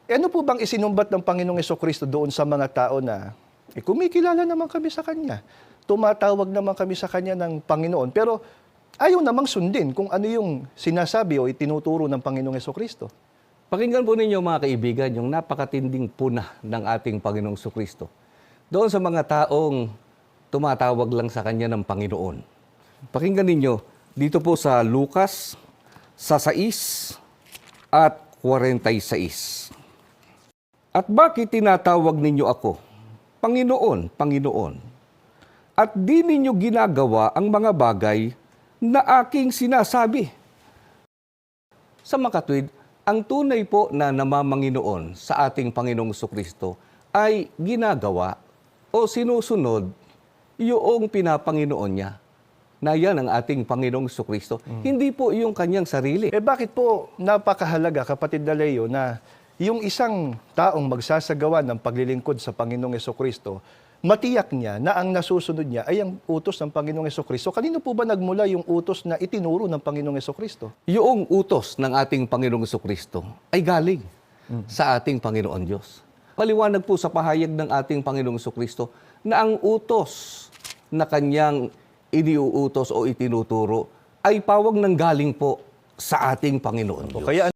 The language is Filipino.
Ano po bang isinumbat ng Panginoong Jesucristo doon sa mga tao na kumikilala naman kami sa Kanya, tumatawag naman kami sa Kanya ng Panginoon, pero ayaw namang sundin kung ano yung sinasabi o itinuturo ng Panginoong Jesucristo? Pakinggan po ninyo mga kaibigan yung napakatinding puna ng ating Panginoong Jesucristo. Doon sa mga taong tumatawag lang sa Kanya ng Panginoon. Pakinggan ninyo dito po sa Lucas sa 6 at 46. At bakit tinatawag ninyo ako, Panginoon, Panginoon, at di ninyo ginagawa ang mga bagay na aking sinasabi? Sa makatwid, ang tunay po na namamanginoon sa ating Panginoong Jesucristo ay ginagawa o sinusunod yung pinapanginoon niya, na yan ang ating Panginoong Jesucristo. Hindi po yung kanyang sarili. Bakit po napakahalaga, kapatid na Leo, na yung isang taong magsasagawa ng paglilingkod sa Panginoong Jesucristo, matiyak niya na ang nasusunod niya ay ang utos ng Panginoong Jesucristo? Kanino po ba nagmula yung utos na itinuro ng Panginoong Jesucristo? Yung utos ng ating Panginoong Jesucristo ay galing sa ating Panginoon Diyos. Paliwanag po sa pahayag ng ating Panginoong Jesucristo na ang utos na kanyang iniuutos o itinuturo ay pawag ng galing po sa ating Panginoon Diyos. Kaya